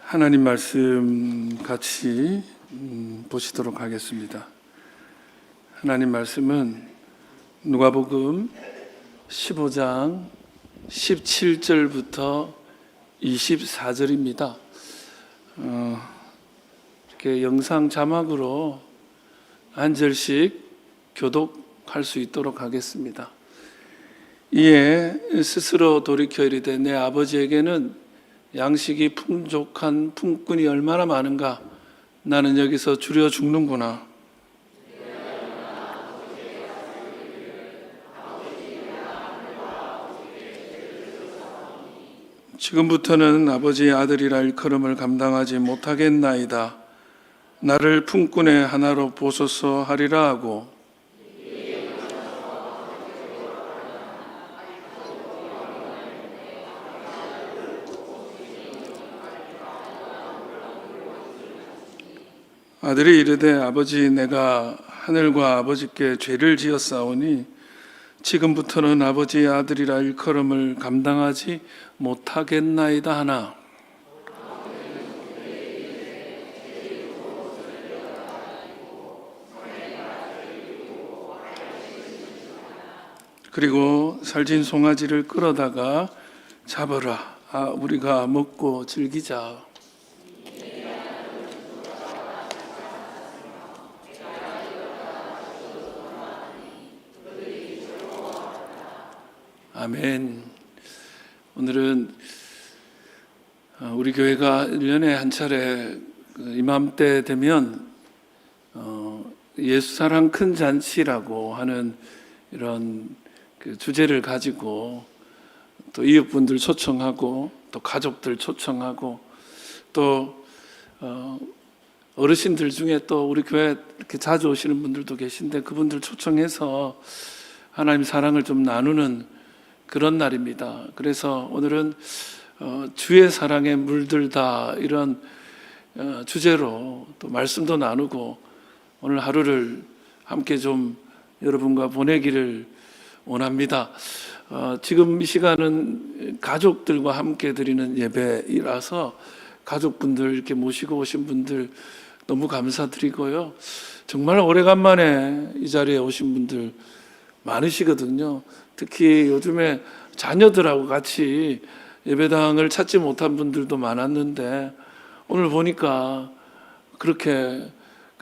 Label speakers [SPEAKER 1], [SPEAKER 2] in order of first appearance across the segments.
[SPEAKER 1] 하나님 말씀 같이 보시도록 하겠습니다. 하나님 말씀은 누가복음 15장 17절부터 24절입니다. 이렇게 영상 자막으로 한 절씩 교독할 수 있도록 하겠습니다. 이에 스스로 돌이켜 이르되 내 아버지에게는 양식이 풍족한 품꾼이 얼마나 많은가. 나는 여기서 줄여 죽는구나. 지금부터는 아버지의 아들이라 일컬음을 감당하지 못하겠나이다. 나를 품꾼의 하나로 보소서 하리라 하고 아들이 이르되 아버지 내가 하늘과 아버지께 죄를 지었사오니 지금부터는 아버지의 아들이라 일컬음을 감당하지 못하겠나이다 하나 그리고 살진 송아지를 끌어다가 잡으라. 우리가 먹고 즐기자. 아멘. 오늘은 우리 교회가 1년에 한 차례 이맘때 되면 예수사랑 큰 잔치라고 하는 이런 주제를 가지고 또 이웃분들 초청하고 또 가족들 초청하고 또 어르신들 중에 또 우리 교회 이렇게 자주 오시는 분들도 계신데 그분들 초청해서 하나님 사랑을 좀 나누는 그런 날입니다. 그래서 오늘은 주의 사랑에 물들다 이런 주제로 또 말씀도 나누고 오늘 하루를 함께 좀 여러분과 보내기를 원합니다. 지금 이 시간은 가족들과 함께 드리는 예배이라서 가족분들 이렇게 모시고 오신 분들 너무 감사드리고요. 정말 오래간만에 이 자리에 오신 분들 많으시거든요. 특히 요즘에 자녀들하고 같이 예배당을 찾지 못한 분들도 많았는데 오늘 보니까 그렇게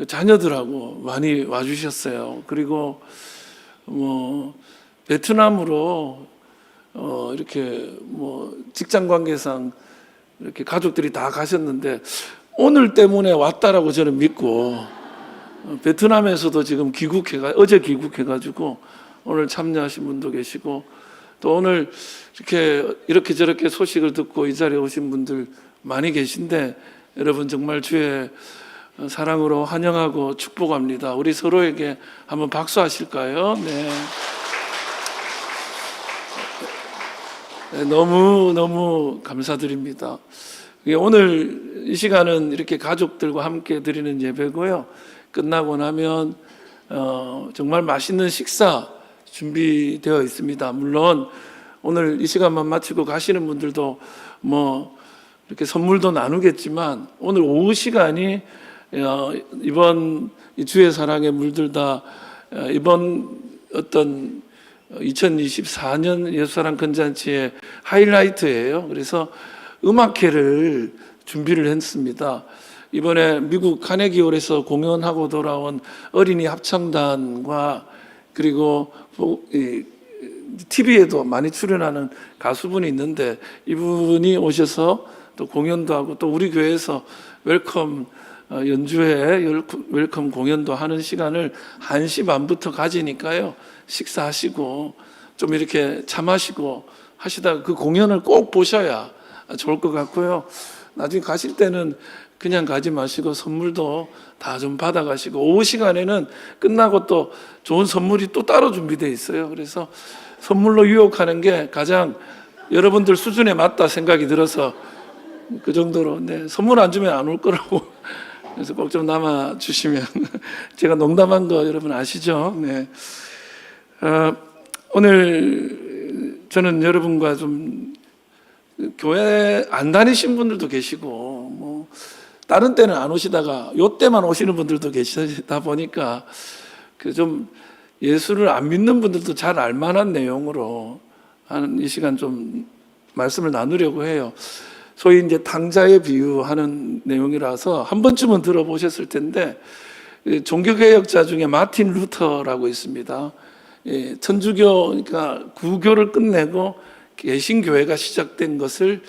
[SPEAKER 1] 자녀들하고 많이 와주셨어요. 그리고 베트남으로 이렇게 직장 관계상 이렇게 가족들이 다 가셨는데 오늘 때문에 왔다라고 저는 믿고 베트남에서도 지금 어제 귀국해가지고 오늘 참여하신 분도 계시고 또 오늘 이렇게 저렇게 소식을 듣고 이 자리에 오신 분들 많이 계신데 여러분 정말 주의 사랑으로 환영하고 축복합니다. 우리 서로에게 한번 박수하실까요? 네. 너무 감사드립니다. 오늘 이 시간은 이렇게 가족들과 함께 드리는 예배고요. 끝나고 나면 정말 맛있는 식사 준비되어 있습니다. 물론 오늘 이 시간만 마치고 가시는 분들도 이렇게 선물도 나누겠지만 오늘 오후 시간이 이번 주의 사랑에 물들다 이번 어떤 2024년 예수사랑 큰잔치의 하이라이트예요. 그래서 음악회를 준비를 했습니다. 이번에 미국 카네기홀에서 공연하고 돌아온 어린이 합창단과 그리고 TV에도 많이 출연하는 가수분이 있는데 이분이 오셔서 또 공연도 하고 또 우리 교회에서 웰컴 연주회 웰컴 공연도 하는 시간을 1시 반부터 가지니까요. 식사하시고 좀 이렇게 차 마시고 하시다가 그 공연을 꼭 보셔야 좋을 것 같고요. 나중에 가실 때는 그냥 가지 마시고 선물도 다 좀 받아가시고 오후 시간에는 끝나고 또 좋은 선물이 또 따로 준비되어 있어요. 그래서 선물로 유혹하는 게 가장 여러분들 수준에 맞다 생각이 들어서 그 정도로 선물 안 주면 안 올 거라고 그래서 꼭 좀 남아주시면 제가 농담한 거 여러분 아시죠? 네. 오늘 저는 여러분과 좀 교회 안 다니신 분들도 계시고 다른 때는 안 오시다가 요 때만 오시는 분들도 계시다 보니까 그 좀 예수를 안 믿는 분들도 잘 알만한 내용으로 하는 이 시간 좀 말씀을 나누려고 해요. 소위 이제 탕자의 비유하는 내용이라서 한 번쯤은 들어보셨을 텐데, 종교개혁자 중에 마틴 루터라고 있습니다. 천주교, 그러니까 구교를 끝내고 개신교회가 시작된 것을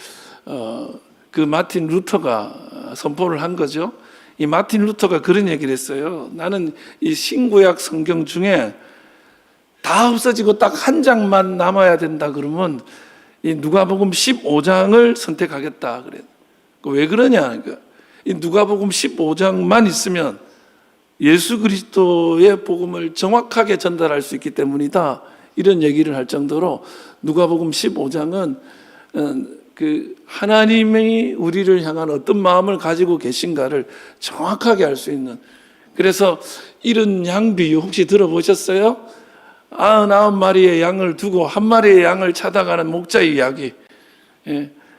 [SPEAKER 1] 그 마틴 루터가 선포를 한 거죠. 이 마틴 루터가 그런 얘기를 했어요. 나는 이 신구약 성경 중에 다 없어지고 딱 한 장만 남아야 된다 그러면 이 누가복음 15장을 선택하겠다 그래요. 왜 그러냐? 이 누가복음 15장만 있으면 예수 그리스도의 복음을 정확하게 전달할 수 있기 때문이다. 이런 얘기를 할 정도로 누가복음 15장은 그 하나님이 우리를 향한 어떤 마음을 가지고 계신가를 정확하게 알 수 있는, 그래서 이런 양 비유 혹시 들어보셨어요? 99마리의 양을 두고 한 마리의 양을 찾아가는 목자의 이야기.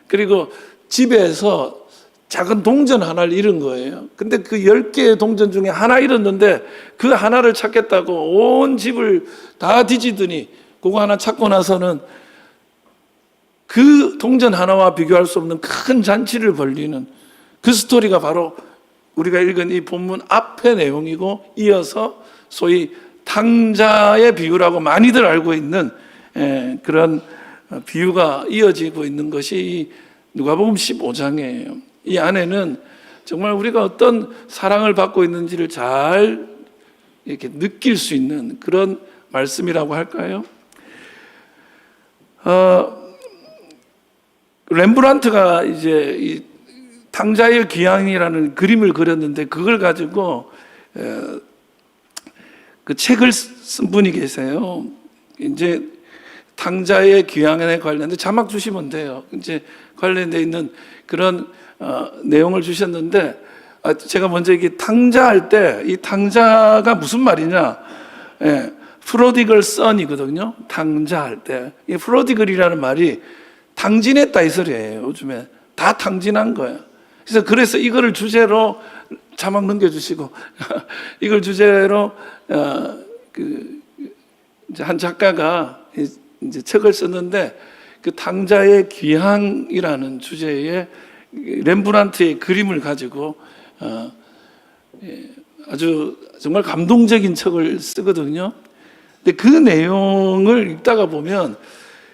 [SPEAKER 1] 그리고 집에서 작은 동전 하나를 잃은 거예요. 근데 그 10개의 동전 중에 하나 잃었는데 그 하나를 찾겠다고 온 집을 다 뒤지더니 그거 하나 찾고 나서는 그 동전 하나와 비교할 수 없는 큰 잔치를 벌리는 그 스토리가 바로 우리가 읽은 이 본문 앞의 내용이고, 이어서 소위 탕자의 비유라고 많이들 알고 있는 그런 비유가 이어지고 있는 것이 이 누가복음 15장이에요. 이 안에는 정말 우리가 어떤 사랑을 받고 있는지를 잘 이렇게 느낄 수 있는 그런 말씀이라고 할까요? 렘브란트가 이제 이 탕자의 귀향이라는 그림을 그렸는데, 그걸 가지고 그 책을 쓴 분이 계세요. 이제 탕자의 귀향에 관련된 자막 주시면 돼요. 이제 관련되어 있는 그런 내용을 주셨는데, 제가 먼저 이게 탕자 할 때 이 탕자가 무슨 말이냐? 프로디글 선이거든요. 탕자 할 때 이 프로디글이라는 말이 탕진했다 이 소리예요. 요즘에 다 탕진한 거예요. 그래서 이거를 주제로 자막 넘겨주시고 이걸 주제로 이제 한 작가가 이제 책을 썼는데, 그 탕자의 귀향이라는 주제의 렘브란트의 그림을 가지고 아주 정말 감동적인 책을 쓰거든요. 근데 그 내용을 읽다가 보면,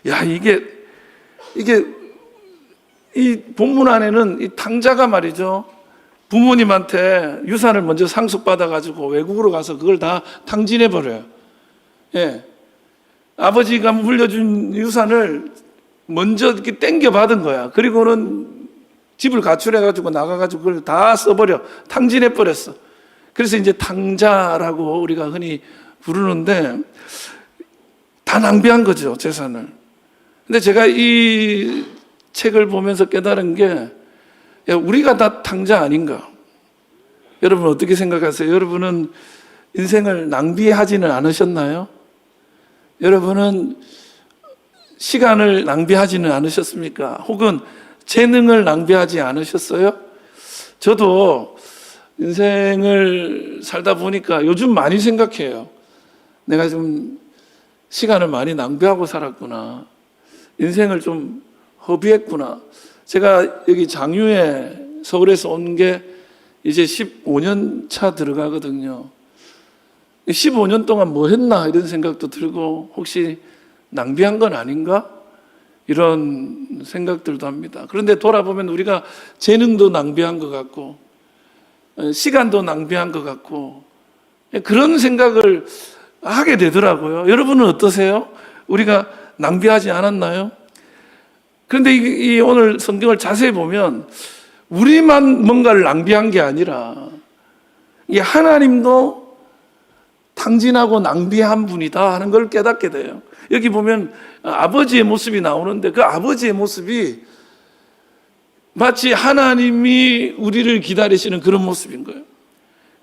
[SPEAKER 1] 야, 이게 이 본문 안에는 이 탕자가 말이죠, 부모님한테 유산을 먼저 상속받아가지고 외국으로 가서 그걸 다 탕진해버려요. 아버지가 물려준 유산을 먼저 이렇게 땡겨받은 거야. 그리고는 집을 가출해가지고 나가가지고 그걸 다 써버려. 탕진해버렸어. 그래서 이제 탕자라고 우리가 흔히 부르는데, 다 낭비한 거죠, 재산을. 근데 제가 이 책을 보면서 깨달은 게, 우리가 다 탕자 아닌가? 여러분 어떻게 생각하세요? 여러분은 인생을 낭비하지는 않으셨나요? 여러분은 시간을 낭비하지는 않으셨습니까? 혹은 재능을 낭비하지 않으셨어요? 저도 인생을 살다 보니까 요즘 많이 생각해요. 내가 좀 시간을 많이 낭비하고 살았구나. 인생을 좀 허비했구나. 제가 여기 장유에 서울에서 온 게 이제 15년 차 들어가거든요. 15년 동안 뭐 했나 이런 생각도 들고, 혹시 낭비한 건 아닌가? 이런 생각들도 합니다. 그런데 돌아보면 우리가 재능도 낭비한 것 같고 시간도 낭비한 것 같고 그런 생각을 하게 되더라고요. 여러분은 어떠세요? 우리가 낭비하지 않았나요? 그런데 이 오늘 성경을 자세히 보면 우리만 뭔가를 낭비한 게 아니라 이 하나님도 탕진하고 낭비한 분이다 하는 걸 깨닫게 돼요. 여기 보면 아버지의 모습이 나오는데, 그 아버지의 모습이 마치 하나님이 우리를 기다리시는 그런 모습인 거예요.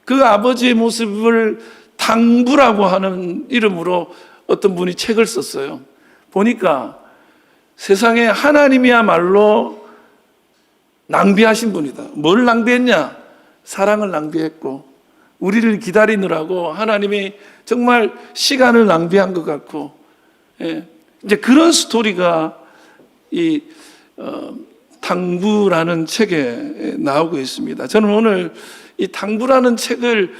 [SPEAKER 1] 그 아버지의 모습을 탕부라고 하는 이름으로 어떤 분이 책을 썼어요. 보니까 세상에 하나님이야말로 낭비하신 분이다. 뭘 낭비했냐? 사랑을 낭비했고, 우리를 기다리느라고 하나님이 정말 시간을 낭비한 것 같고, 예. 이제 그런 스토리가 이 탕부라는 책에 나오고 있습니다. 저는 오늘 이 탕부라는 책을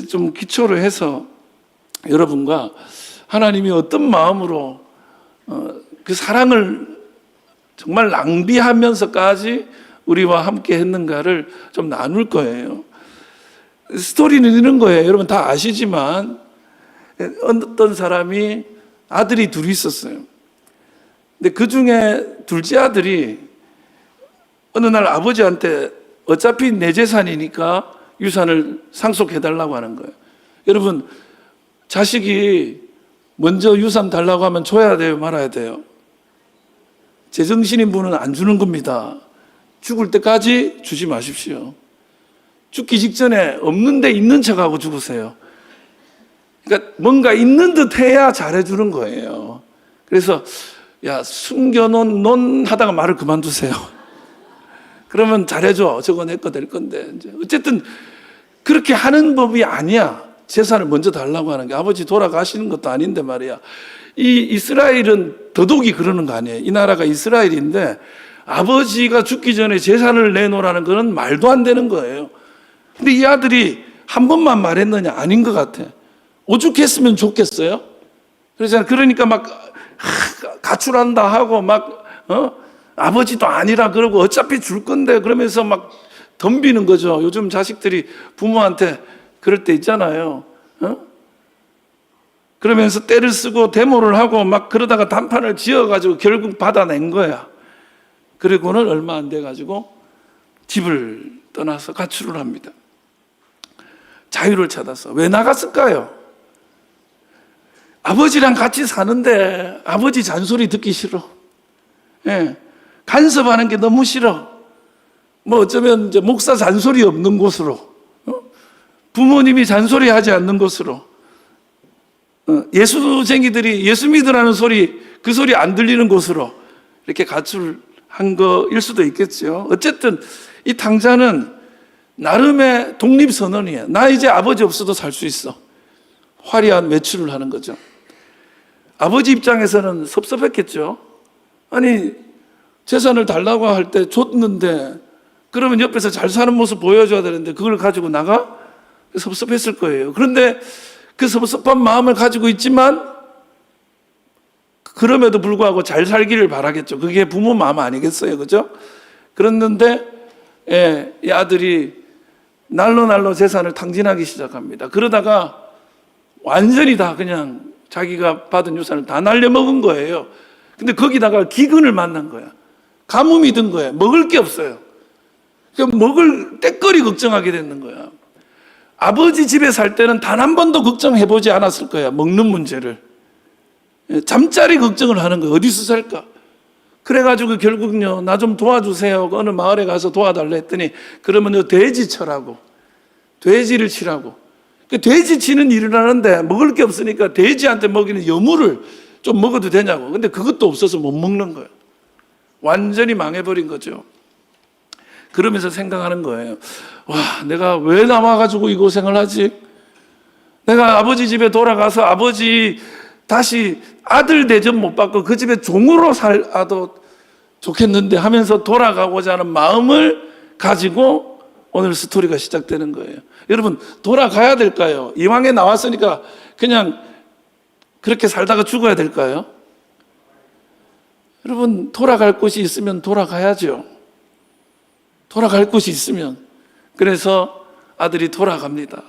[SPEAKER 1] 좀 기초로 해서 여러분과 하나님이 어떤 마음으로 그 사랑을 정말 낭비하면서까지 우리와 함께 했는가를 좀 나눌 거예요. 스토리는 이런 거예요. 여러분 다 아시지만 어떤 사람이 아들이 둘이 있었어요. 근데 그 중에 둘째 아들이 어느 날 아버지한테 어차피 내 재산이니까 유산을 상속해달라고 하는 거예요. 여러분, 자식이 먼저 유산 달라고 하면 줘야 돼요, 말아야 돼요? 제정신인 분은 안 주는 겁니다. 죽을 때까지 주지 마십시오. 죽기 직전에 없는데 있는 척하고 죽으세요. 그러니까 뭔가 있는 듯 해야 잘해주는 거예요. 그래서 야, 숨겨놓은 논 하다가 말을 그만두세요. 그러면 잘해줘. 저거 내 거 될 건데. 이제 어쨌든 그렇게 하는 법이 아니야. 재산을 먼저 달라고 하는 게. 아버지 돌아가시는 것도 아닌데 말이야. 이 이스라엘은 더더욱이 그러는 거 아니에요. 이 나라가 이스라엘인데 아버지가 죽기 전에 재산을 내놓으라는 거는 말도 안 되는 거예요. 근데 이 아들이 한 번만 말했느냐? 아닌 것 같아. 오죽했으면 좋겠어요? 그러니까 막 가출한다 하고 막 아버지도 아니라 그러고 어차피 줄 건데 그러면서 막 덤비는 거죠. 요즘 자식들이 부모한테 그럴 때 있잖아요. 그러면서 때를 쓰고 데모를 하고 막 그러다가 단판을 지어가지고 결국 받아낸 거야. 그리고는 얼마 안 돼가지고 집을 떠나서 가출을 합니다. 자유를 찾아서. 왜 나갔을까요? 아버지랑 같이 사는데 아버지 잔소리 듣기 싫어. 예. 간섭하는 게 너무 싫어. 뭐 어쩌면 이제 목사 잔소리 없는 곳으로, 부모님이 잔소리 하지 않는 곳으로, 예수쟁이들이 예수 믿으라는 소리, 그 소리 안 들리는 곳으로 이렇게 가출한 거일 수도 있겠죠. 어쨌든 이 탕자는 나름의 독립선언이에요. 나 이제 아버지 없어도 살 수 있어. 화려한 매출을 하는 거죠. 아버지 입장에서는 섭섭했겠죠. 아니, 재산을 달라고 할 때 줬는데 그러면 옆에서 잘 사는 모습 보여줘야 되는데 그걸 가지고 나가? 섭섭했을 거예요. 그런데 그 섭섭한 마음을 가지고 있지만 그럼에도 불구하고 잘 살기를 바라겠죠. 그게 부모 마음 아니겠어요, 그죠? 그랬는데 이 아들이 날로 재산을 탕진하기 시작합니다. 그러다가 완전히 다 그냥 자기가 받은 유산을 다 날려먹은 거예요. 근데 거기다가 기근을 만난 거야. 가뭄이 든 거야. 먹을 게 없어요. 그러니까 먹을 때거리 걱정하게 되는 거야. 아버지 집에 살 때는 단 한 번도 걱정해보지 않았을 거야. 먹는 문제를. 잠자리 걱정을 하는 거야. 어디서 살까? 그래가지고 결국요, 나 좀 도와주세요. 어느 마을에 가서 도와달라 했더니 그러면 돼지 쳐라고. 돼지를 치라고. 그 돼지 치는 일을 하는데 먹을 게 없으니까 돼지한테 먹이는 여물을 좀 먹어도 되냐고. 근데 그것도 없어서 못 먹는 거예요. 완전히 망해버린 거죠. 그러면서 생각하는 거예요. 와, 내가 왜 남아가지고 이 고생을 하지? 내가 아버지 집에 돌아가서 아버지 다시 아들 대접 못 받고 그 집에 종으로 살아도 좋겠는데 하면서 돌아가고자 하는 마음을 가지고 오늘 스토리가 시작되는 거예요. 여러분, 돌아가야 될까요? 이왕에 나왔으니까 그냥 그렇게 살다가 죽어야 될까요? 여러분, 돌아갈 곳이 있으면 돌아가야죠. 돌아갈 곳이 있으면. 그래서 아들이 돌아갑니다.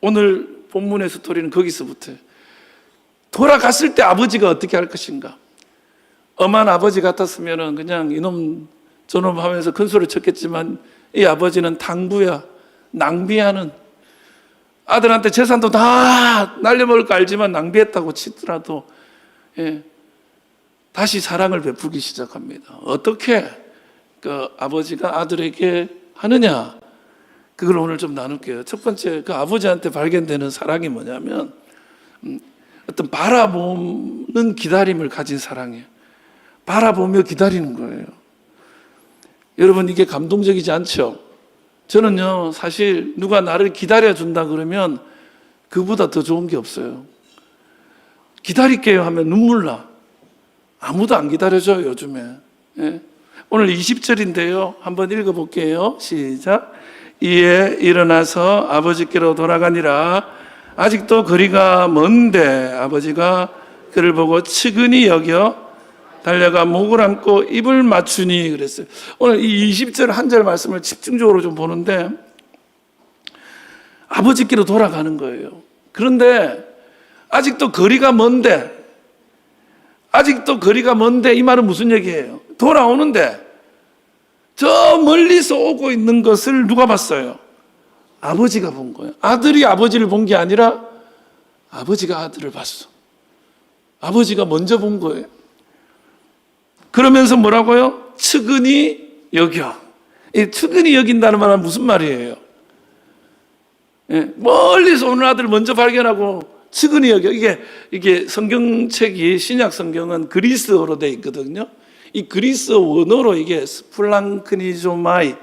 [SPEAKER 1] 오늘 본문의 스토리는 거기서부터예요. 돌아갔을 때 아버지가 어떻게 할 것인가? 엄한 아버지 같았으면 그냥 이놈 저놈 하면서 큰 소리 쳤겠지만 이 아버지는 탕부야. 낭비하는, 아들한테 재산도 다 날려먹을 거 알지만 낭비했다고 치더라도 다시 사랑을 베풀기 시작합니다. 어떻게 그 아버지가 아들에게 하느냐? 그걸 오늘 좀 나눌게요. 첫 번째, 그 아버지한테 발견되는 사랑이 뭐냐면 어떤 바라보는 기다림을 가진 사랑이에요. 바라보며 기다리는 거예요. 여러분, 이게 감동적이지 않죠? 저는요, 사실 누가 나를 기다려준다 그러면 그보다 더 좋은 게 없어요. 기다릴게요 하면 눈물 나. 아무도 안 기다려줘요, 요즘에. 예. 오늘 20절인데요. 한번 읽어볼게요. 시작. 이에 일어나서 아버지께로 돌아가니라. 아직도 거리가 먼데 아버지가 그를 보고 측은히 여겨 달려가 목을 안고 입을 맞추니 그랬어요. 오늘 이 20절 한 절 말씀을 집중적으로 좀 보는데 아버지께로 돌아가는 거예요. 그런데 아직도 거리가 먼데 이 말은 무슨 얘기예요? 돌아오는데 저 멀리서 오고 있는 것을 누가 봤어요? 아버지가 본 거예요. 아들이 아버지를 본 게 아니라 아버지가 아들을 봤어. 아버지가 먼저 본 거예요. 그러면서 뭐라고요? 측은히 여겨. 이 측은히 여긴다는 말은 무슨 말이에요? 예, 멀리서 오는 아들을 먼저 발견하고 측은히 여겨. 이게 성경책이 신약 성경은 그리스어로 되어 있거든요. 이 그리스어 원어로 이게 스플랑크니조마이라는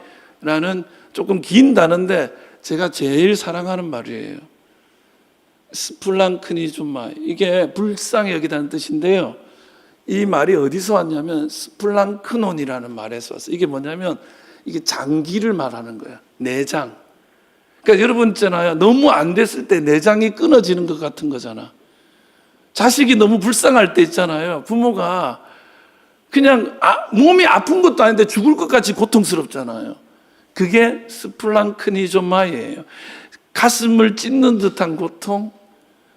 [SPEAKER 1] 조금 긴 단어인데 제가 제일 사랑하는 말이에요. 스플랑크니조마이. 이게 불쌍히 여기다는 뜻인데요. 이 말이 어디서 왔냐면 스플랑크논이라는 말에서 왔어요. 이게 뭐냐면 이게 장기를 말하는 거예요. 내장. 그러니까 여러분 있잖아요. 너무 안 됐을 때 내장이 끊어지는 것 같은 거잖아. 자식이 너무 불쌍할 때 있잖아요. 부모가 그냥 몸이 아픈 것도 아닌데 죽을 것 같이 고통스럽잖아요. 그게 스플랑크니조마이예요. 가슴을 찢는 듯한 고통.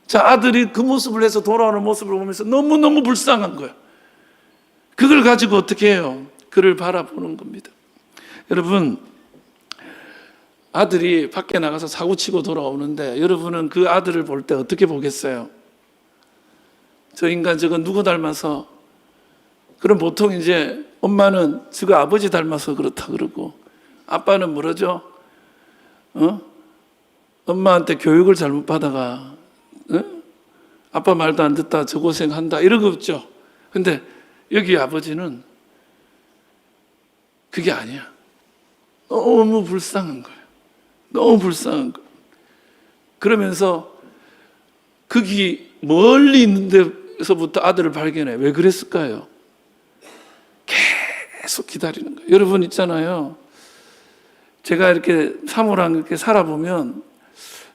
[SPEAKER 1] 자, 아들이 그 모습을 해서 돌아오는 모습을 보면서 너무너무 불쌍한 거예요. 그걸 가지고 어떻게 해요? 그를 바라보는 겁니다. 여러분, 아들이 밖에 나가서 사고치고 돌아오는데 여러분은 그 아들을 볼 때 어떻게 보겠어요? 저 인간 저거 누구 닮아서? 그럼 보통 이제 엄마는 저거 아버지 닮아서 그렇다 그러고 아빠는 뭐라죠? 엄마한테 교육을 잘못 받아가 아빠 말도 안 듣다 저 고생한다 이러고 없죠. 근데 여기 아버지는 그게 아니야. 너무 불쌍한 거예요. 너무 불쌍한 거예요. 그러면서 거기 멀리 있는 데서부터 아들을 발견해. 왜 그랬을까요? 계속 기다리는 거예요. 여러분 있잖아요. 제가 이렇게 사모랑 이렇게 살아보면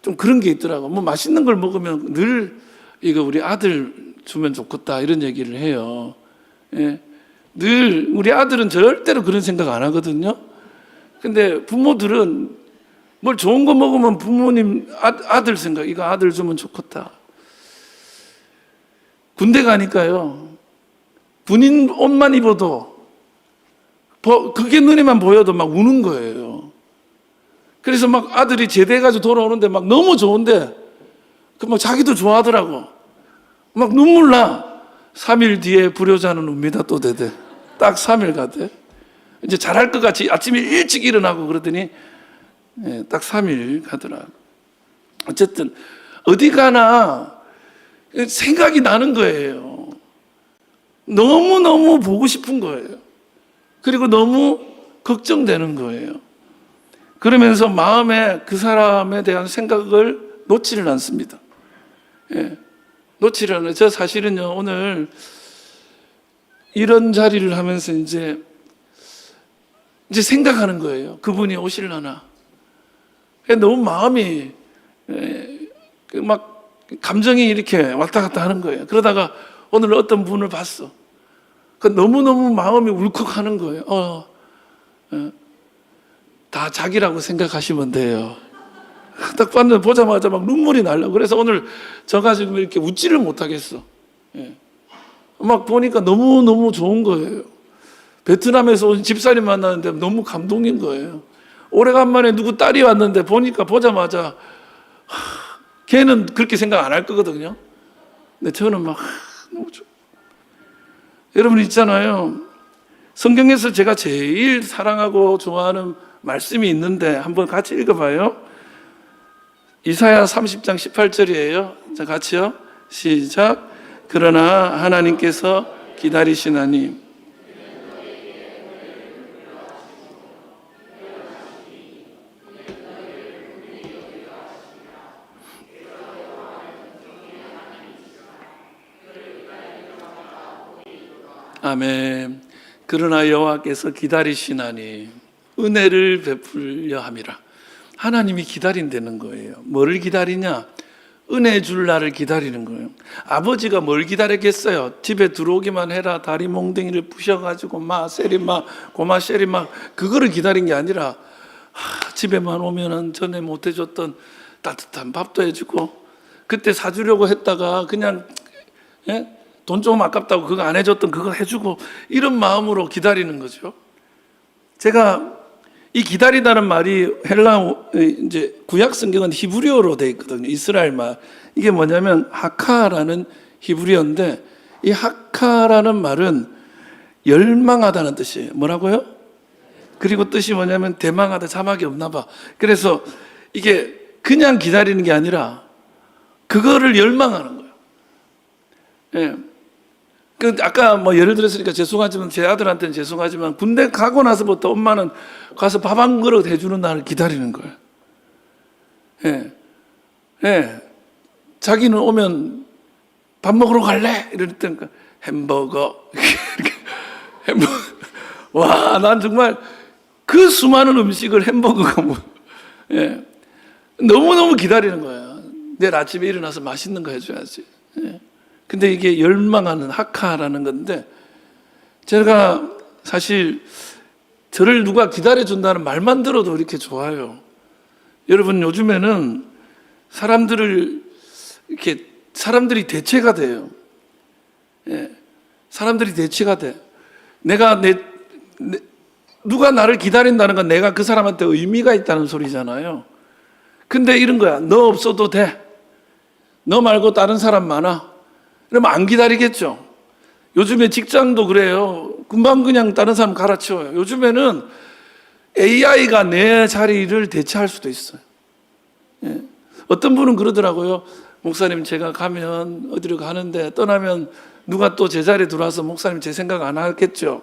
[SPEAKER 1] 좀 그런 게 있더라고. 뭐 맛있는 걸 먹으면 늘 이거 우리 아들 주면 좋겠다 이런 얘기를 해요. 예. 늘 우리 아들은 절대로 그런 생각 안 하거든요. 근데 부모들은 뭘 좋은 거 먹으면 부모님 아들 생각, 이거 아들 주면 좋겠다. 군대 가니까요. 군인 옷만 입어도 그게 눈에만 보여도 막 우는 거예요. 그래서 막 아들이 제대해가지고 돌아오는데 막 너무 좋은데 그 막 자기도 좋아하더라고. 막 눈물 나. 3일 뒤에 불효자는 웁니다 또 대대. 딱 3일 가대. 이제 잘할 것 같이 아침에 일찍 일어나고 그러더니 딱 3일 가더라. 어쨌든 어디 가나 생각이 나는 거예요. 너무너무 보고 싶은 거예요. 그리고 너무 걱정되는 거예요. 그러면서 마음에 그 사람에 대한 생각을 놓지를 않습니다. 예, 놓지를 않아요. 저 사실은요, 오늘 이런 자리를 하면서 이제 생각하는 거예요. 그분이 오실려나. 너무 마음이 막 감정이 이렇게 왔다 갔다 하는 거예요. 그러다가 오늘 어떤 분을 봤어. 너무너무 마음이 울컥하는 거예요. 다 자기라고 생각하시면 돼요. 딱 봤는데 보자마자 막 눈물이 나려고. 그래서 오늘 저 가지고 이렇게 웃지를 못하겠어. 막 보니까 너무너무 좋은 거예요. 베트남에서 온 집사님 만나는데 너무 감동인 거예요. 오래간만에 누구 딸이 왔는데 보자마자 걔는 그렇게 생각 안 할 거거든요. 근데 저는 막 너무 좋아. 여러분 있잖아요. 성경에서 제가 제일 사랑하고 좋아하는 말씀이 있는데 한번 같이 읽어봐요. 이사야 30장 18절이에요. 자, 같이요. 시작. 그러나 하나님께서 기다리시나니 아멘. 그러나 여호와께서 기다리시나니 은혜를 베풀려 함이라. 하나님이 기다린다는 거예요. 뭐를 기다리냐? 은혜 줄 날을 기다리는 거예요. 아버지가 뭘 기다렸겠어요? 집에 들어오기만 해라 다리 몽둥이를 부셔가지고 마 세리마 고마 세리마 그거를 기다린 게 아니라 집에만 오면은 전에 못 해줬던 따뜻한 밥도 해주고, 그때 사주려고 했다가 그냥 돈 조금 아깝다고 그거 안 해줬던 그거 해주고, 이런 마음으로 기다리는 거죠. 제가 이 기다리다는 말이 이제 구약 성경은 히브리어로 되어 있거든요. 이스라엘 말. 이게 뭐냐면 하카라는 히브리어인데, 이 하카라는 말은 열망하다는 뜻이에요. 뭐라고요? 그리고 뜻이 뭐냐면 대망하다, 자막이 없나 봐. 그래서 이게 그냥 기다리는 게 아니라 그거를 열망하는 거예요. 예. 아까 뭐 예를 들었으니까 죄송하지만, 제 아들한테는 죄송하지만, 군대 가고 나서부터 엄마는 가서 밥 한 그릇 해주는 날을 기다리는 거예요. 예. 예. 자기는 오면 밥 먹으러 갈래? 이러니까 햄버거. 햄버거. 와, 난 정말 그 수많은 음식을 햄버거가 뭐, 예. 너무너무 기다리는 거야. 내일 아침에 일어나서 맛있는 거 해줘야지. 예. 근데 이게 열망하는 하카라는 건데, 제가 사실 저를 누가 기다려준다는 말만 들어도 이렇게 좋아요. 여러분, 요즘에는 사람들이 대체가 돼요. 예. 사람들이 대체가 돼. 누가 나를 기다린다는 건 내가 그 사람한테 의미가 있다는 소리잖아요. 근데 이런 거야. 너 없어도 돼. 너 말고 다른 사람 많아. 그러면 안 기다리겠죠. 요즘에 직장도 그래요. 금방 그냥 다른 사람 갈아치워요. 요즘에는 AI가 내 자리를 대체할 수도 있어요. 예. 어떤 분은 그러더라고요. 목사님, 제가 가면 어디로 가는데 떠나면 누가 또 제 자리에 들어와서 목사님 제 생각 안 하겠죠?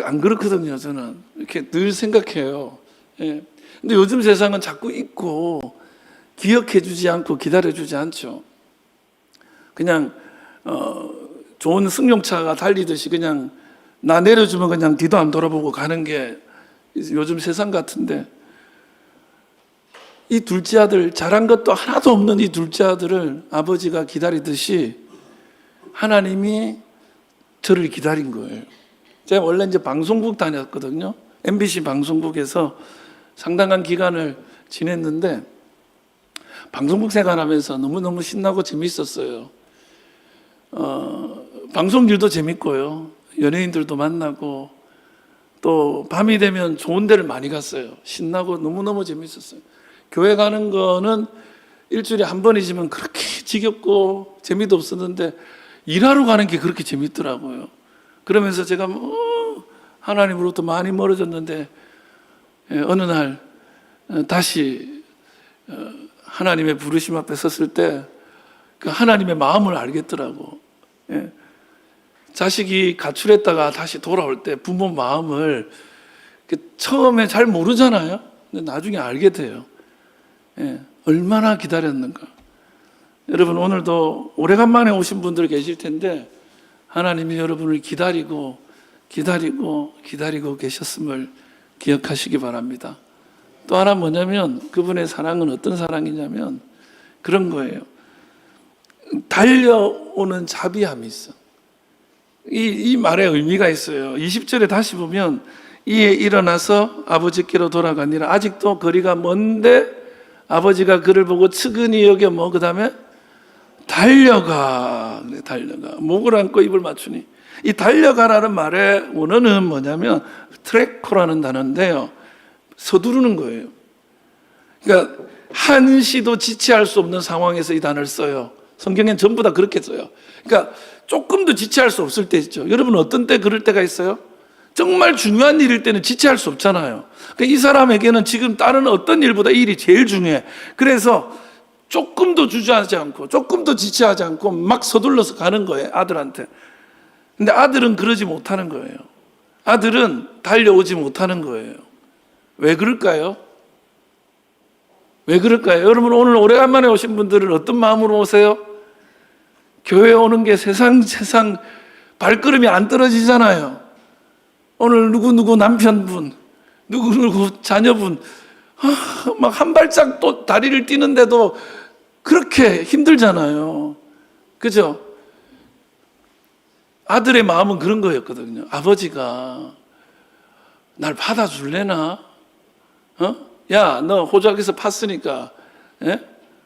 [SPEAKER 1] 안 그렇거든요. 저는 이렇게 늘 생각해요. 예. 근데 요즘 세상은 자꾸 있고 기억해주지 않고 기다려주지 않죠. 그냥 좋은 승용차가 달리듯이 그냥 나 내려주면 그냥 뒤도 안 돌아보고 가는 게 요즘 세상 같은데, 이 둘째 아들, 잘한 것도 하나도 없는 이 둘째 아들을 아버지가 기다리듯이 하나님이 저를 기다린 거예요. 제가 원래 이제 방송국 다녔거든요. MBC 방송국에서 상당한 기간을 지냈는데, 방송국 생활하면서 너무너무 신나고 재밌었어요. 방송 일도 재밌고요. 연예인들도 만나고, 또 밤이 되면 좋은 데를 많이 갔어요. 신나고 너무너무 재밌었어요. 교회 가는 거는 일주일에 한 번이지만 그렇게 지겹고 재미도 없었는데, 일하러 가는 게 그렇게 재밌더라고요. 그러면서 제가 하나님으로부터 많이 멀어졌는데, 어느 날 다시 하나님의 부르심 앞에 섰을 때 그 하나님의 마음을 알겠더라고. 자식이 가출했다가 다시 돌아올 때 부모 마음을 처음에 잘 모르잖아요. 근데 나중에 알게 돼요. 얼마나 기다렸는가. 여러분, 오늘도 오래간만에 오신 분들 계실 텐데 하나님이 여러분을 기다리고 계셨음을 기억하시기 바랍니다. 또 하나 뭐냐면, 그분의 사랑은 어떤 사랑이냐면 그런 거예요. 달려오는 자비함이 있어. 이 말에 의미가 있어요. 20절에 다시 보면, 이에 일어나서 아버지께로 돌아가니라. 아직도 거리가 먼데 아버지가 그를 보고 측은히 여겨 그 다음에 달려가. 목을 안고 입을 맞추니. 이 달려가라는 말의 원어는 뭐냐면 트레코라는 단어인데요, 서두르는 거예요. 그러니까 한시도 지체할 수 없는 상황에서 이 단어를 써요. 성경엔 전부 다 그렇게 써요. 그러니까 조금도 지체할 수 없을 때 있죠. 여러분, 어떤 때 그럴 때가 있어요? 정말 중요한 일일 때는 지체할 수 없잖아요. 그러니까 이 사람에게는 지금 다른 어떤 일보다 이 일이 제일 중요해. 그래서 조금도 주저하지 않고 조금도 지체하지 않고 막 서둘러서 가는 거예요, 아들한테. 근데 아들은 그러지 못하는 거예요. 아들은 달려오지 못하는 거예요. 왜 그럴까요? 왜 그럴까요? 여러분, 오늘 오래간만에 오신 분들은 어떤 마음으로 오세요? 교회 오는 게 세상 발걸음이 안 떨어지잖아요. 오늘 누구누구 남편분, 누구누구 자녀분, 막 한 발짝 또 다리를 뛰는데도 그렇게 힘들잖아요. 그죠? 아들의 마음은 그런 거였거든요. 아버지가 날 받아줄래나? 야, 너 호적에서 팠으니까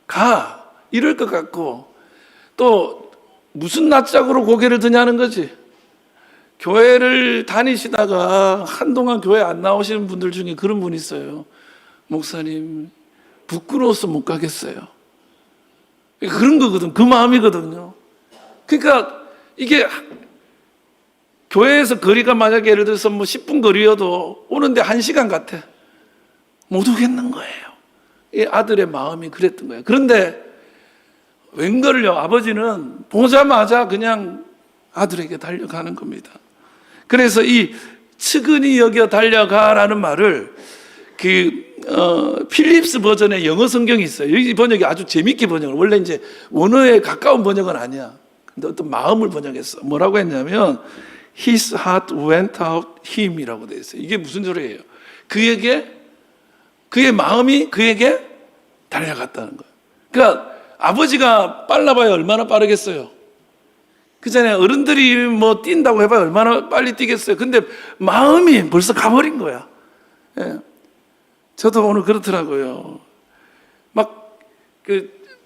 [SPEAKER 1] 가. 이럴 것 같고, 또 무슨 낯짝으로 고개를 드냐는 거지. 교회를 다니시다가 한동안 교회 안 나오시는 분들 중에 그런 분이 있어요. 목사님, 부끄러워서 못 가겠어요. 그런 거거든. 그 마음이거든요. 그러니까 이게 교회에서 거리가 만약에 예를 들어서 뭐 10분 거리여도 오는데 1시간 같아. 못 오겠는 거예요. 이 아들의 마음이 그랬던 거예요. 그런데 웬걸요, 아버지는 보자마자 그냥 아들에게 달려가는 겁니다. 그래서 이 측은히 여겨 달려가라는 말을 필립스 버전의 영어 성경이 있어요. 이 번역이 아주 재밌게 번역을, 원래 이제 원어에 가까운 번역은 아니야. 근데 어떤 마음을 번역했어. 뭐라고 했냐면 His heart went out him이라고 되어 있어요. 이게 무슨 소리예요? 그의 마음이 그에게 달려갔다는 거예요. 그러니까 아버지가 빨라봐야 얼마나 빠르겠어요. 그잖아요. 어른들이 뭐 뛴다고 해봐야 얼마나 빨리 뛰겠어요. 근데 마음이 벌써 가버린 거야. 예. 저도 오늘 그렇더라고요. 막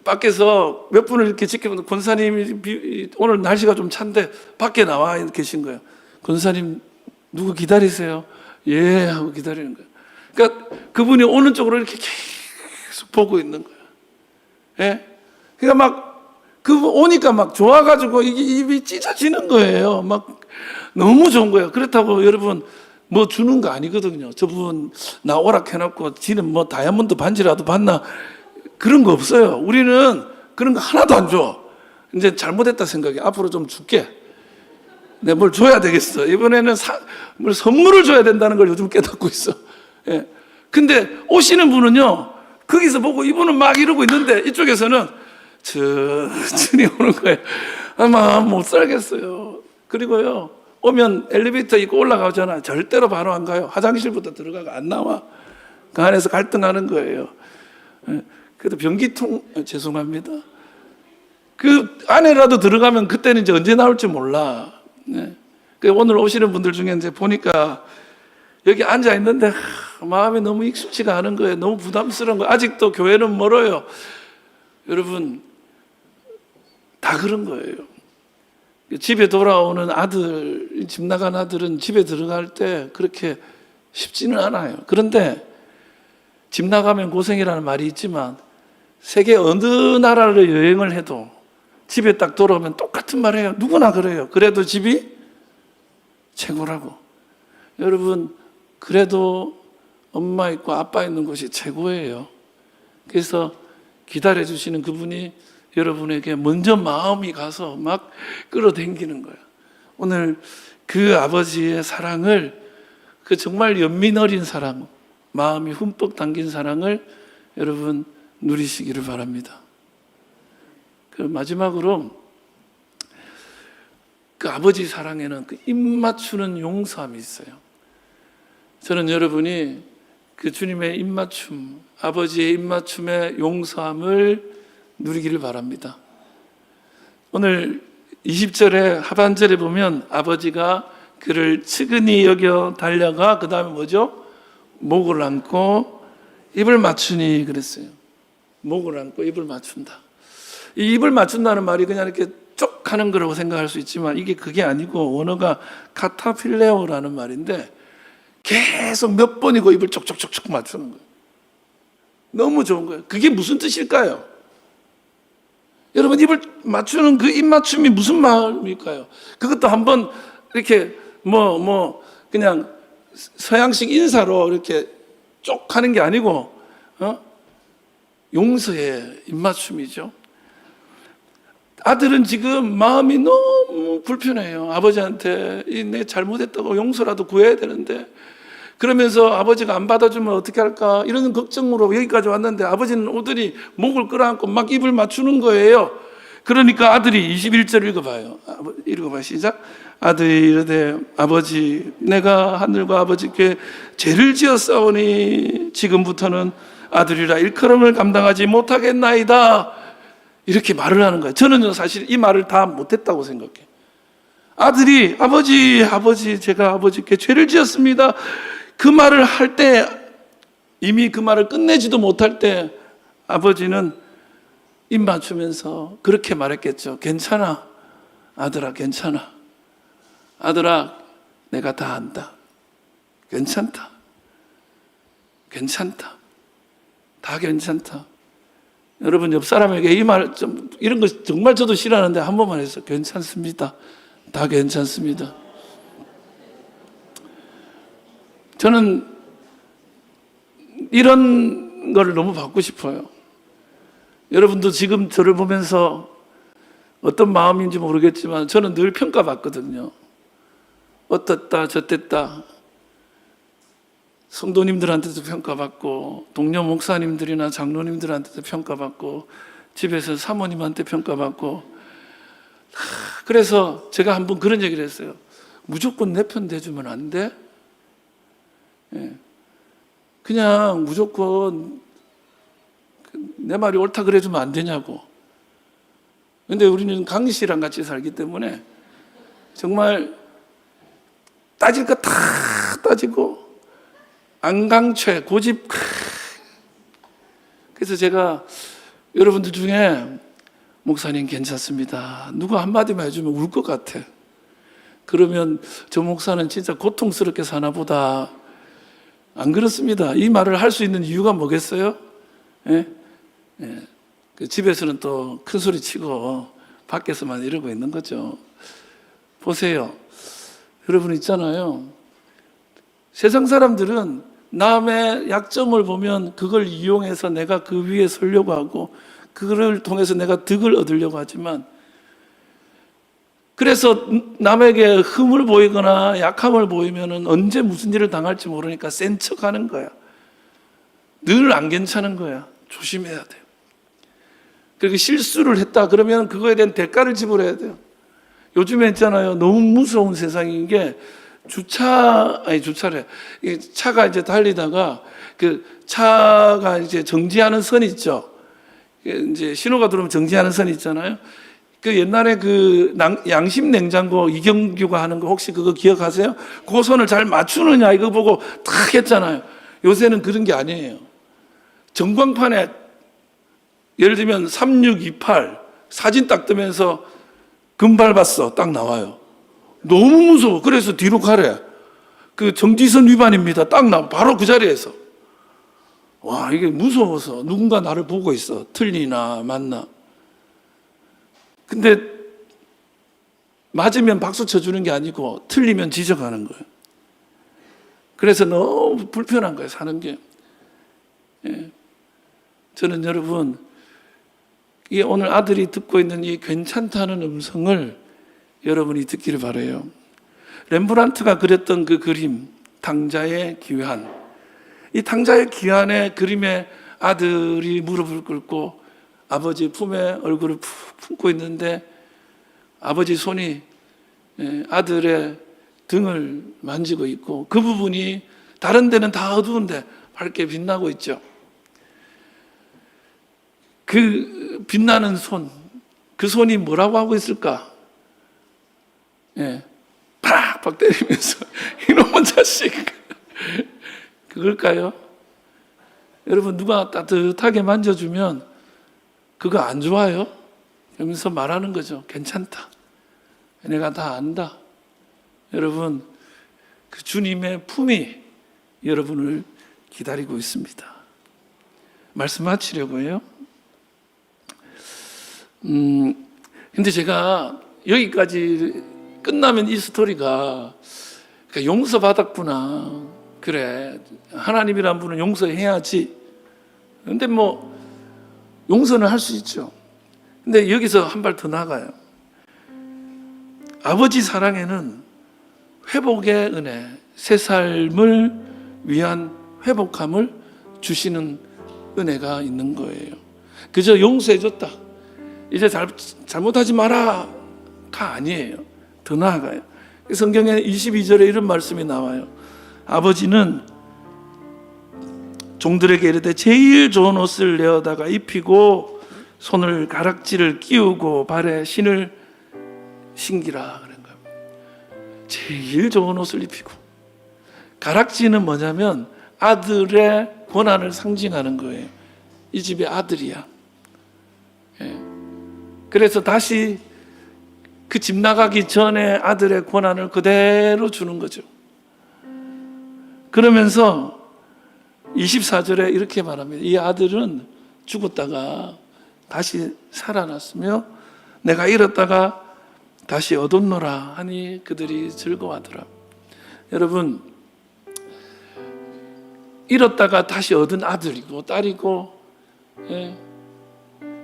[SPEAKER 1] 밖에서 몇 분을 이렇게 지켜보면 권사님이 오늘 날씨가 좀 찬데 밖에 나와 계신 거예요. 권사님 누구 기다리세요? 예 하고 기다리는 거예요. 그러니까 그분이 오는 쪽으로 이렇게 계속 보고 있는 거예요. 예? 그러니까 막 그분 오니까 막 좋아가지고 입이 찢어지는 거예요. 막 너무 좋은 거예요. 그렇다고 여러분 뭐 주는 거 아니거든요. 저분 나 오락해놓고 지는 뭐 다이아몬드 반지라도 받나, 그런 거 없어요. 우리는 그런 거 하나도 안 줘. 이제 잘못했다 생각해. 앞으로 좀 줄게. 내가 뭘 줘야 되겠어. 이번에는 뭘 선물을 줘야 된다는 걸 요즘 깨닫고 있어. 예. 근데 오시는 분은요, 거기서 보고 이분은 막 이러고 있는데 이쪽에서는 천천히 오는 거예요. 아마 못 살겠어요. 그리고요, 오면 엘리베이터 입고 올라가잖아. 절대로 바로 안 가요. 화장실부터 들어가고 안 나와. 그 안에서 갈등하는 거예요. 그래도 변기통, 죄송합니다. 그 안에라도 들어가면 그때는 이제 언제 나올지 몰라. 네. 오늘 오시는 분들 중에 이제 보니까 여기 앉아 있는데 마음이 너무 익숙치가 않은 거예요. 너무 부담스러운 거예요. 아직도 교회는 멀어요. 여러분, 다 그런 거예요. 집에 돌아오는 아들, 집 나간 아들은 집에 들어갈 때 그렇게 쉽지는 않아요. 그런데 집 나가면 고생이라는 말이 있지만 세계 어느 나라를 여행을 해도 집에 딱 돌아오면 똑같은 말 해요. 누구나 그래요. 그래도 집이 최고라고. 여러분, 그래도 엄마 있고 아빠 있는 곳이 최고예요. 그래서 기다려주시는 그분이 여러분에게 먼저 마음이 가서 막 끌어당기는 거예요. 오늘 그 아버지의 사랑을, 그 정말 연민 어린 사랑, 마음이 흠뻑 담긴 사랑을 여러분 누리시기를 바랍니다. 그 마지막으로 그 아버지 사랑에는 그 입맞추는 용서함이 있어요. 저는 여러분이 그 주님의 입맞춤, 아버지의 입맞춤의 용서함을 누리기를 바랍니다. 오늘 20절의 하반절에 보면 아버지가 그를 측은히 여겨 달려가, 그 다음에 뭐죠? 목을 안고 입을 맞추니 그랬어요. 목을 안고 입을 맞춘다. 이 입을 맞춘다는 말이 그냥 이렇게 쪽 하는 거라고 생각할 수 있지만 이게 그게 아니고 원어가 카타필레오라는 말인데 계속 몇 번이고 입을 쪽쪽쪽쪽 맞추는 거예요. 너무 좋은 거예요. 그게 무슨 뜻일까요? 여러분, 입을 맞추는 그 입 맞춤이 무슨 마음일까요? 그것도 한번 이렇게 그냥 서양식 인사로 이렇게 쪽 하는 게 아니고 용서의 입맞춤이죠. 아들은 지금 마음이 너무 불편해요. 아버지한테 내 잘못했다고 용서라도 구해야 되는데, 그러면서 아버지가 안 받아주면 어떻게 할까 이런 걱정으로 여기까지 왔는데 아버지는 오더니 목을 끌어안고 막 입을 맞추는 거예요. 그러니까 아들이 21절 읽어봐요. 읽어봐, 시작. 아들이 이르되 아버지, 내가 하늘과 아버지께 죄를 지었사오니 지금부터는 아들이라 일컬음을 감당하지 못하겠나이다. 이렇게 말을 하는 거예요. 저는 사실 이 말을 다 못했다고 생각해요. 아들이 아버지, 제가 아버지께 죄를 지었습니다. 그 말을 할 때, 이미 그 말을 끝내지도 못할 때 아버지는 입 맞추면서 그렇게 말했겠죠. 괜찮아, 아들아, 괜찮아. 아들아, 내가 다 안다. 괜찮다. 괜찮다. 다 괜찮다. 여러분, 옆 사람에게 이 말, 이런 거 정말 저도 싫어하는데 한 번만 해서 괜찮습니다. 다 괜찮습니다. 저는 이런 걸 너무 받고 싶어요. 여러분도 지금 저를 보면서 어떤 마음인지 모르겠지만 저는 늘 평가받거든요. 어떻다 저땠다. 성도님들한테도 평가받고, 동료 목사님들이나 장로님들한테도 평가받고, 집에서 사모님한테 평가받고. 그래서 제가 한번 그런 얘기를 했어요. 무조건 내 편 대주면 안 돼? 그냥 무조건 내 말이 옳다 그래주면 안 되냐고. 근데 우리는 강희 씨랑 같이 살기 때문에 정말 따질 거 다 따지고 안강최 고집. 그래서 제가 여러분들 중에 목사님 괜찮습니다, 누가 한마디만 해주면 울 것 같아. 그러면 저 목사는 진짜 고통스럽게 사나 보다. 안 그렇습니다. 이 말을 할 수 있는 이유가 뭐겠어요? 예? 예. 그 집에서는 또 큰 소리 치고 밖에서만 이러고 있는 거죠. 보세요. 여러분 있잖아요. 세상 사람들은 남의 약점을 보면 그걸 이용해서 내가 그 위에 서려고 하고 그걸 통해서 내가 득을 얻으려고 하지만, 그래서 남에게 흠을 보이거나 약함을 보이면 언제 무슨 일을 당할지 모르니까 센 척하는 거야. 늘 안 괜찮은 거야. 조심해야 돼요. 그리고 실수를 했다 그러면 그거에 대한 대가를 지불해야 돼요. 요즘에 있잖아요, 너무 무서운 세상인 게 주차래. 차가 이제 달리다가 그 차가 이제 정지하는 선 있죠. 이제 신호가 들어오면 정지하는 선 있잖아요. 그 옛날에 그 양심 냉장고 이경규가 하는 거 혹시 그거 기억하세요? 그 선을 잘 맞추느냐 이거 보고 탁 했잖아요. 요새는 그런 게 아니에요. 전광판에 예를 들면 3628 사진 딱 뜨면서 금 밟았어 딱 나와요. 너무 무서워. 그래서 뒤로 가래. 그 정지선 위반입니다. 딱 나와. 바로 그 자리에서. 와, 이게 무서워서 누군가 나를 보고 있어. 틀리나 맞나. 근데 맞으면 박수 쳐주는 게 아니고 틀리면 지적하는 거예요. 그래서 너무 불편한 거예요, 사는 게. 예. 저는 여러분, 이 오늘 아들이 듣고 있는 이 괜찮다는 음성을 여러분이 듣기를 바라요. 렘브란트가 그렸던 그 그림, 당자의 귀환. 이 당자의 귀환의 그림에 아들이 무릎을 꿇고 아버지 품에 얼굴을 푹 품고 있는데 아버지 손이 아들의 등을 만지고 있고 그 부분이 다른 데는 다 어두운데 밝게 빛나고 있죠. 그 빛나는 손, 그 손이 뭐라고 하고 있을까? 팍팍 때리면서 이놈의 자식. 그걸까요? 여러분, 누가 따뜻하게 만져주면 그거 안 좋아요? 그러면서 말하는 거죠. 괜찮다. 내가 다 안다. 여러분, 그 주님의 품이 여러분을 기다리고 있습니다. 말씀 마치려고 해요. 근데 제가 여기까지 끝나면 이 스토리가 용서받았구나. 그래, 하나님이란 분은 용서해야지. 근데 뭐 용서는 할 수 있죠. 근데 여기서 한 발 더 나가요. 아버지 사랑에는 회복의 은혜, 새 삶을 위한 회복함을 주시는 은혜가 있는 거예요. 그저 용서해줬다, 이제 잘못하지 마라가 아니에요. 더 나아가요. 성경에 22절에 이런 말씀이 나와요. 아버지는 종들에게 이르되 제일 좋은 옷을 내어다가 입히고 손을 가락지를 끼우고 발에 신을 신기라 그런 거예요. 제일 좋은 옷을 입히고, 가락지는 뭐냐면 아들의 권한을 상징하는 거예요. 이 집의 아들이야. 그래서 다시 그 집 나가기 전에 아들의 권한을 그대로 주는 거죠. 그러면서 24절에 이렇게 말합니다. 이 아들은 죽었다가 다시 살아났으며 내가 잃었다가 다시 얻었노라 하니 그들이 즐거워하더라. 여러분, 잃었다가 다시 얻은 아들이고 딸이고,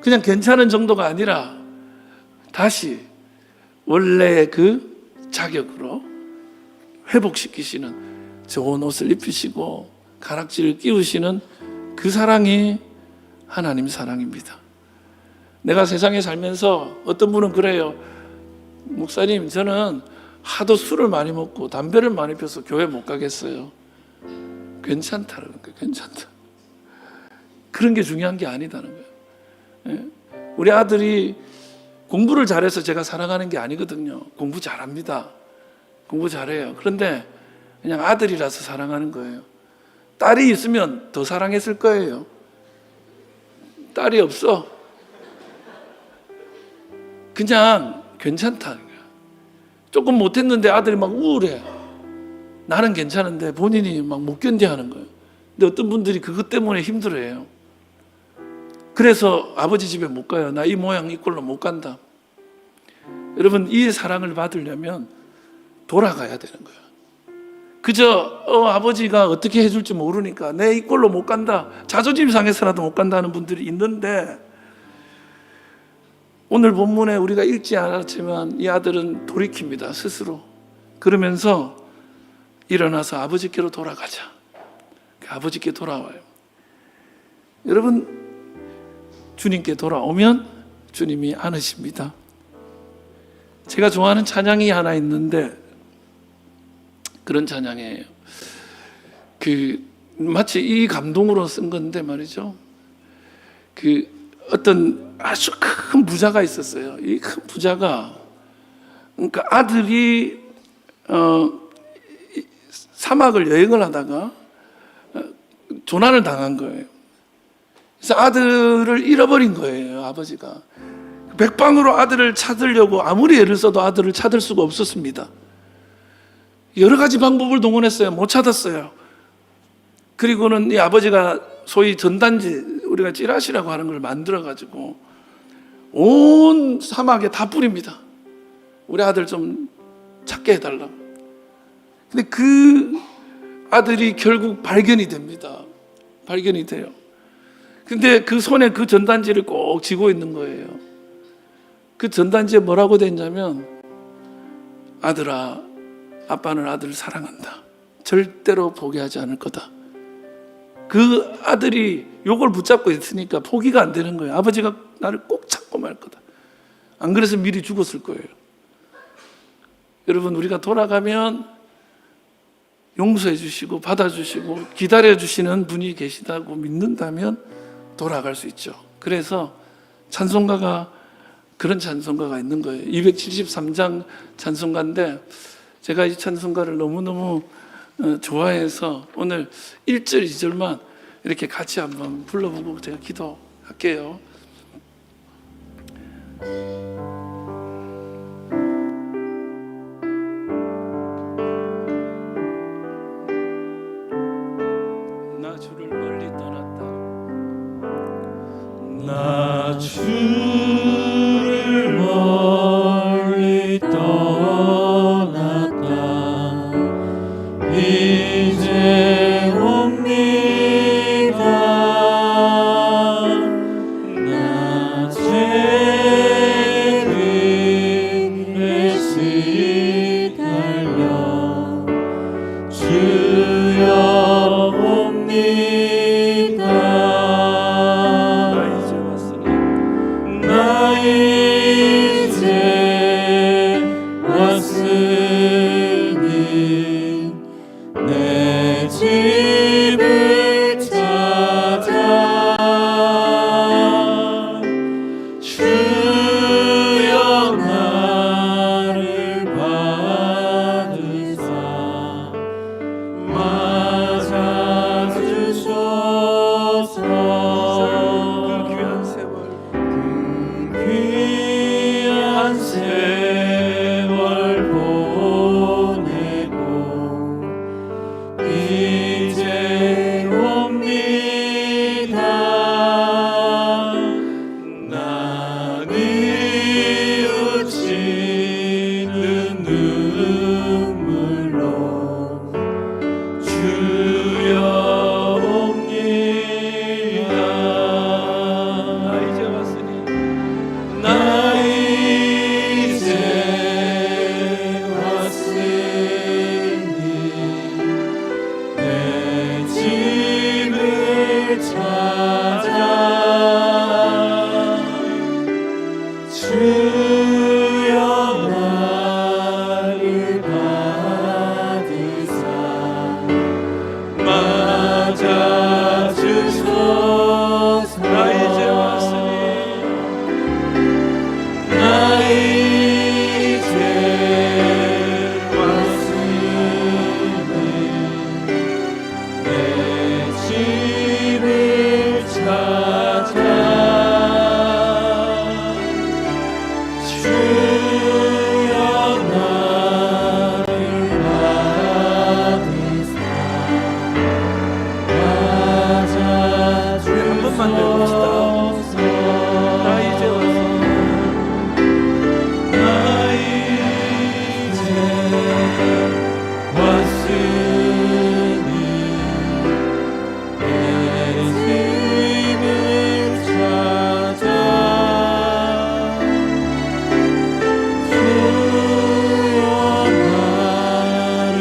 [SPEAKER 1] 그냥 괜찮은 정도가 아니라 다시 원래의 그 자격으로 회복시키시는, 좋은 옷을 입히시고 가락지를 끼우시는 그 사랑이 하나님 사랑입니다. 내가 세상에 살면서 어떤 분은 그래요. 목사님, 저는 하도 술을 많이 먹고 담배를 많이 피워서 교회 못 가겠어요. 괜찮다는 거예요. 괜찮다. 그런 게 중요한 게 아니다는 거예요. 우리 아들이 공부를 잘해서 제가 사랑하는 게 아니거든요. 공부 잘합니다. 공부 잘해요. 그런데 그냥 아들이라서 사랑하는 거예요. 딸이 있으면 더 사랑했을 거예요. 딸이 없어. 그냥 괜찮다는 거예요. 조금 못했는데 아들이 막 우울해. 나는 괜찮은데 본인이 막 못 견뎌하는 거예요. 근데 어떤 분들이 그것 때문에 힘들어해요. 그래서 아버지 집에 못 가요. 나 이 모양 이 꼴로 못 간다. 여러분, 이 사랑을 받으려면 돌아가야 되는 거예요. 그저 아버지가 어떻게 해줄지 모르니까 내 이 꼴로 못 간다, 자존심 상해서라도 못 간다는 분들이 있는데, 오늘 본문에 우리가 읽지 않았지만 이 아들은 돌이킵니다. 스스로. 그러면서 일어나서 아버지께로 돌아가자. 아버지께 돌아와요. 여러분, 주님께 돌아오면 주님이 안으십니다. 제가 좋아하는 찬양이 하나 있는데 그런 찬양이에요. 마치 이 감동으로 쓴 건데 말이죠. 어떤 아주 큰 부자가 있었어요. 이 큰 부자가, 그러니까 아들이 사막을 여행을 하다가 조난을 당한 거예요. 그래서 아들을 잃어버린 거예요. 아버지가 백방으로 아들을 찾으려고 아무리 애를 써도 아들을 찾을 수가 없었습니다. 여러 가지 방법을 동원했어요. 못 찾았어요. 그리고는 이 아버지가 소위 전단지, 우리가 찌라시라고 하는 걸 만들어 가지고 온 사막에 다 뿌립니다. 우리 아들 좀 찾게 해달라. 근데 그 아들이 결국 발견이 됩니다. 발견이 돼요. 근데 그 손에 그 전단지를 꼭 쥐고 있는 거예요. 그 전단지에 뭐라고 돼 있냐면, 아들아, 아빠는 아들을 사랑한다. 절대로 포기하지 않을 거다. 그 아들이 요걸 붙잡고 있으니까 포기가 안 되는 거예요. 아버지가 나를 꼭 찾고 말 거다. 안 그래서 미리 죽었을 거예요. 여러분, 우리가 돌아가면 용서해 주시고 받아주시고 기다려 주시는 분이 계시다고 믿는다면 돌아갈 수 있죠. 그래서 찬송가가, 그런 찬송가가 있는 거예요. 273장 찬송가인데 제가 이 찬송가를 너무너무 좋아해서 오늘 1절, 2절만 이렇게 같이 한번 불러보고 제가 기도할게요. 나 주를 멀리 떠났다.
[SPEAKER 2] 나 주를 멀리 떠났다. 이제 옵니다. 나 죄를 시달려 주여 옵니다. 나
[SPEAKER 1] 그 귀한 세월
[SPEAKER 2] 귀한 세월 보내고 이제 옵니다. 나는 뉘우치는 눈물로 주여 옵니다.
[SPEAKER 1] 나 이제 왔으니
[SPEAKER 2] 나 이제 왔으니 내 집을 찾아 주여 나를 받으사 맞아 주소서.
[SPEAKER 1] 나 이제 왔으니
[SPEAKER 2] 나 이제 왔으니 내 집을 찾아 주여 나를 받으사 맞아
[SPEAKER 1] 우리 한 번만 더 해봅시다.
[SPEAKER 2] 주소서.
[SPEAKER 1] 나 이제 왔으니
[SPEAKER 2] 나 이제 왔으니 내 집을 찾아 주여 나를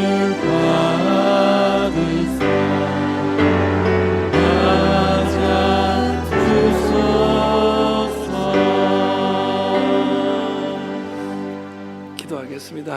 [SPEAKER 2] 받으사 맞아 주소서.
[SPEAKER 1] 기도하겠습니다.